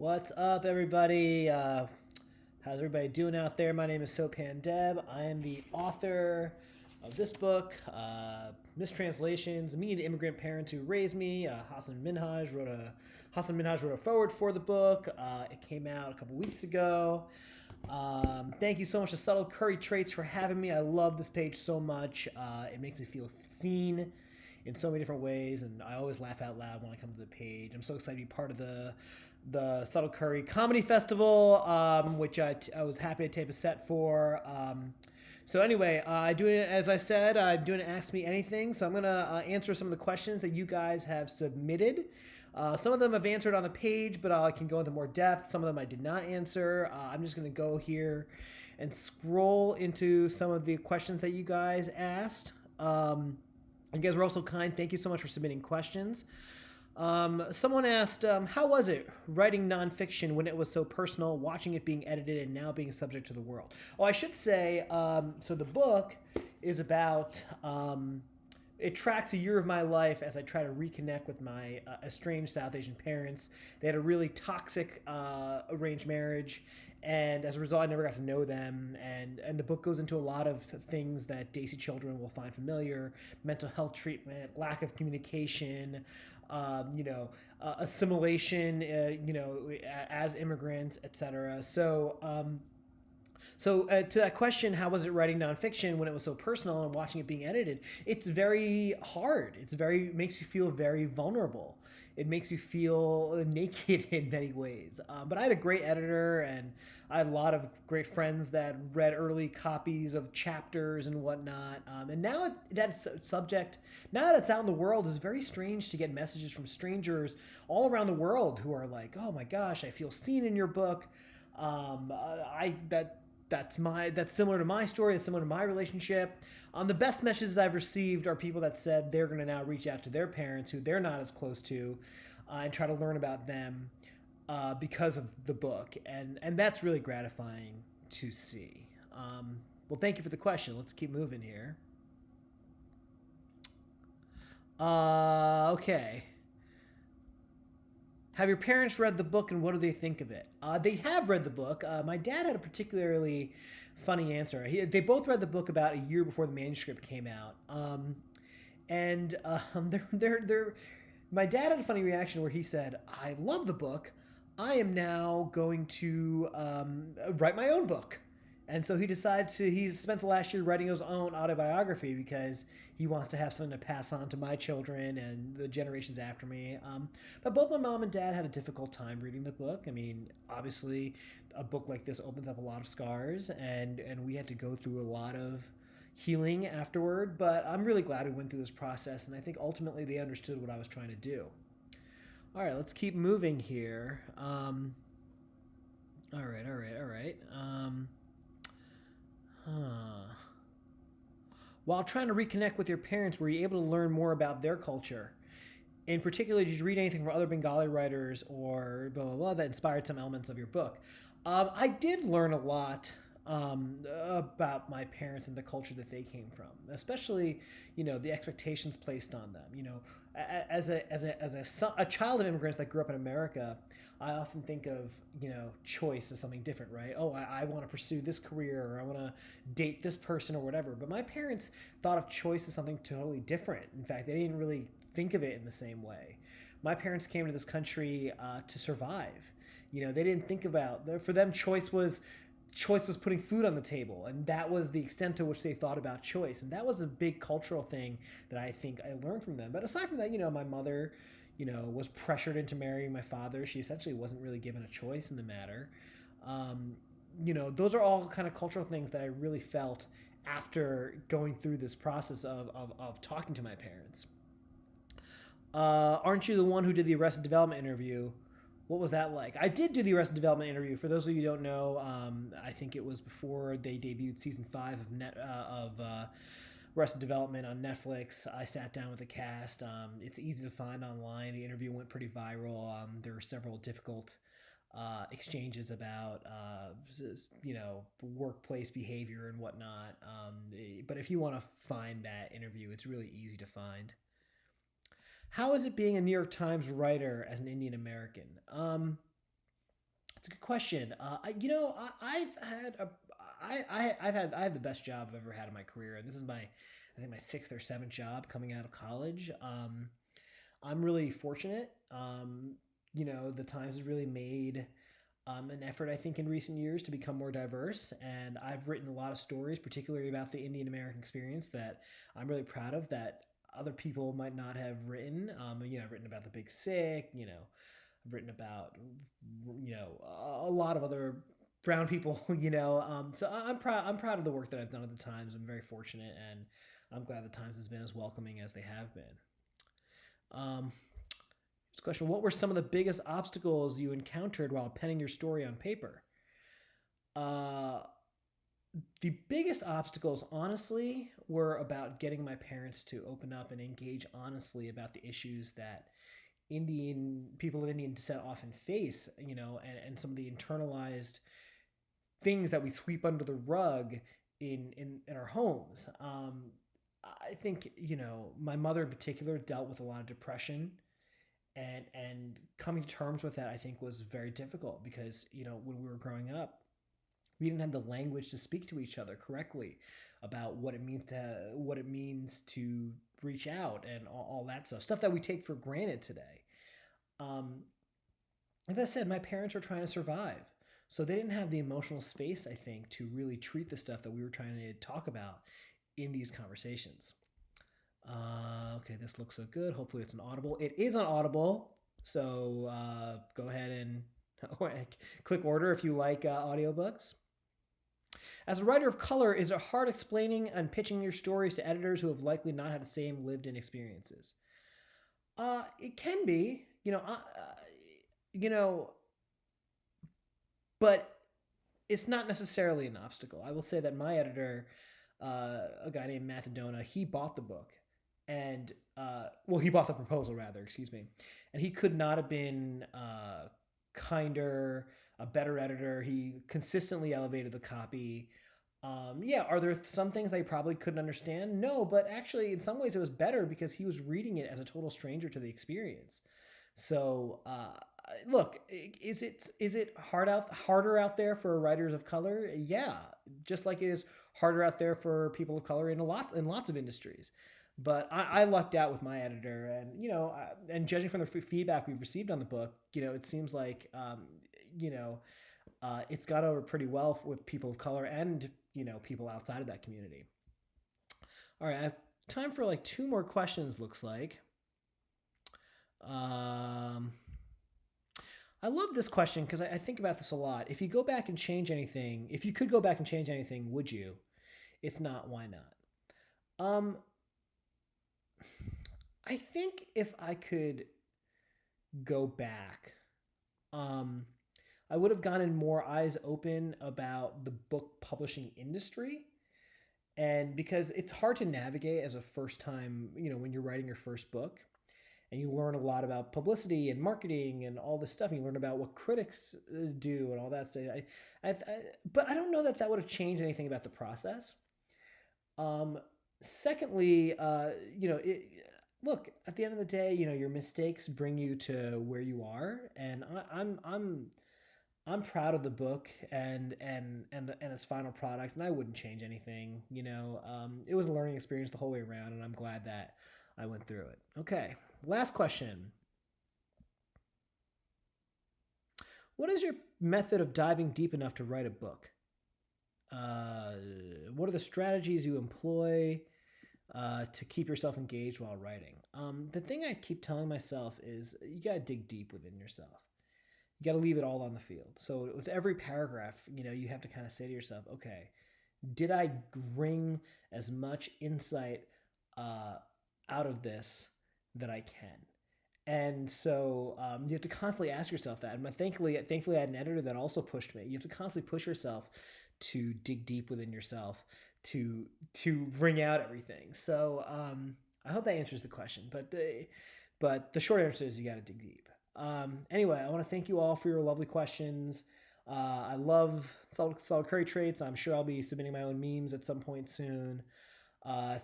What's up, everybody? How's everybody doing out there? My name is Sopan. I am the author of this book, Mistranslations: Me, the Immigrant Parents Who Raised Me. Hassan Minhaj wrote a forward for the book. It came out a couple weeks ago. Thank you so much to Subtle Curry Traits for having me. I love this page so much. It makes me feel seen in so many different ways, and I always laugh out loud when I come to the page. I'm so excited to be part of the Subtle Curry Comedy Festival, which I was happy to tape a set for. So anyway, I do it as I said. I'm doing Ask Me Anything, so I'm gonna answer some of the questions that you guys have submitted. Some of them I've answered on the page, but I can go into more depth. Some of them I did not answer. I'm just gonna go here and scroll into some of the questions that you guys asked. You guys were also kind. Thank you so much for submitting questions. Someone asked, how was it writing nonfiction when it was so personal, watching it being edited, and now being subject to the world? Oh, I should say, so the book is about, it tracks a year of my life as I try to reconnect with my estranged South Asian parents. They had a really toxic arranged marriage, and as a result, I never got to know them. And the book goes into a lot of things that Desi children will find familiar: mental health treatment, lack of communication, assimilation, as immigrants, etc. So to that question, how was it writing nonfiction when it was so personal and watching it being edited? It's very hard. Makes you feel very vulnerable. It makes you feel naked in many ways. But I had a great editor, and I had a lot of great friends that read early copies of chapters and whatnot. And now that subject, now that it's out in the world, it's very strange to get messages from strangers all around the world who are like, "Oh my gosh, I feel seen in your book." That's similar to my story. That's similar to my relationship. The best messages I've received are people that said they're going to now reach out to their parents who they're not as close to, and try to learn about them because of the book, and that's really gratifying to see. Well, thank you for the question. Let's keep moving here. Okay. Have your parents read the book, and what do they think of it? They have read the book. My dad had a particularly funny answer. They both read the book about a year before the manuscript came out, and my dad had a funny reaction where he said, "I love the book. I am now going to write my own book." And so he's spent the last year writing his own autobiography because he wants to have something to pass on to my children and the generations after me. But both my mom and dad had a difficult time reading the book. I mean, obviously, a book like this opens up a lot of scars, and we had to go through a lot of healing afterward. But I'm really glad we went through this process, and I think ultimately they understood what I was trying to do. All right, let's keep moving here. All right. While trying to reconnect with your parents, were you able to learn more about their culture? In particular, did you read anything from other Bengali writers or blah, blah, blah that inspired some elements of your book? I did learn a lot about my parents and the culture that they came from, especially, the expectations placed on them. As a child of immigrants that grew up in America, I often think of, choice as something different, right? Oh, I want to pursue this career, or I want to date this person or whatever. But my parents thought of choice as something totally different. In fact, they didn't really think of it in the same way. My parents came to this country to survive. They didn't think about, for them, choice was putting food on the table, and that was the extent to which they thought about choice. And that was a big cultural thing that I think I learned from them. But aside from that, my mother, was pressured into marrying my father. She essentially wasn't really given a choice in the matter. Those are all kind of cultural things that I really felt after going through this process of talking to my parents. Aren't you the one who did the Arrested Development interview? What was that like? I did do the Arrested Development interview. For those of you who don't know, I think it was before they debuted season 5 of Arrested Development on Netflix. I sat down with the cast. It's easy to find online. The interview went pretty viral. There were several difficult exchanges about workplace behavior and whatnot. But if you want to find that interview, it's really easy to find. How is it being a New York Times writer as an Indian American? It's a good question. I have the best job I've ever had in my career, and this is I think my sixth or seventh job coming out of college. I'm really fortunate. The Times has really made an effort, I think, in recent years to become more diverse. And I've written a lot of stories, particularly about the Indian American experience, that I'm really proud of that other people might not have written. I've written about the Big Sick. I've written about a lot of other brown people. So I'm proud. I'm proud of the work that I've done at the Times. I'm very fortunate, and I'm glad the Times has been as welcoming as they have been. This question: what were some of the biggest obstacles you encountered while penning your story on paper? The biggest obstacles, honestly, were about getting my parents to open up and engage honestly about the issues that Indian people of Indian descent often face, and some of the internalized things that we sweep under the rug in our homes. I think, my mother in particular dealt with a lot of depression, and coming to terms with that, I think, was very difficult because, when we were growing up, we didn't have the language to speak to each other correctly about what it means to reach out and all that stuff that we take for granted today. As I said, my parents were trying to survive, so they didn't have the emotional space, I think, to really treat the stuff that we were trying to talk about in these conversations. Okay, this looks so good. Hopefully it's an Audible. It is on Audible, so go ahead and click order if you like audiobooks. As a writer of color, is it hard explaining and pitching your stories to editors who have likely not had the same lived-in experiences? It can be, but it's not necessarily an obstacle. I will say that my editor, a guy named Matt Dodona, he bought the book, and he bought the proposal rather, excuse me, and he could not have been kinder, a better editor. He consistently elevated the copy. Are there some things I probably couldn't understand? No, but actually in some ways it was better because he was reading it as a total stranger to the experience. So, look, is it harder out there for writers of color? Yeah, just like it is harder out there for people of color in lots of industries. But I lucked out with my editor, and and judging from the feedback we've received on the book, it seems like it's got over pretty well with people of color and people outside of that community. All right, I have time for like two more questions. Looks like. I love this question because I think about this a lot. If you could go back and change anything, would you? If not, why not? I think if I could go back, I would have gotten more eyes open about the book publishing industry. And because it's hard to navigate as a first time, when you're writing your first book, and you learn a lot about publicity and marketing and all this stuff. And you learn about what critics do and all that stuff. But I don't know that would have changed anything about the process. Secondly, look, at the end of the day, your mistakes bring you to where you are, and I'm proud of the book and its final product, and I wouldn't change anything. It was a learning experience the whole way around, and I'm glad that I went through it. Okay, last question. What is your method of diving deep enough to write a book? What are the strategies you employ to keep yourself engaged while writing? The thing I keep telling myself is you got to dig deep within yourself. You got to leave it all on the field. So with every paragraph, you have to kind of say to yourself, okay, did I wring as much insight out of this that I can? And so you have to constantly ask yourself that. And thankfully, I had an editor that also pushed me. You have to constantly push yourself to dig deep within yourself to bring out everything. So I hope that answers the question. But the short answer is you got to dig deep. Anyway, I want to thank you all for your lovely questions. I love solid curry traits. I'm sure I'll be submitting my own memes at some point soon.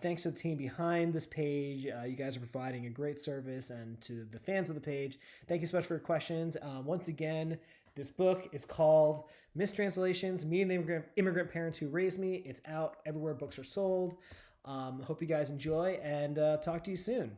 Thanks to the team behind this page. You guys are providing a great service, and to the fans of the page, thank you so much for your questions. Once again, this book is called Mistranslations, Meeting the Immigrant Parents Who Raised Me. It's out everywhere books are sold. Hope you guys enjoy, and talk to you soon.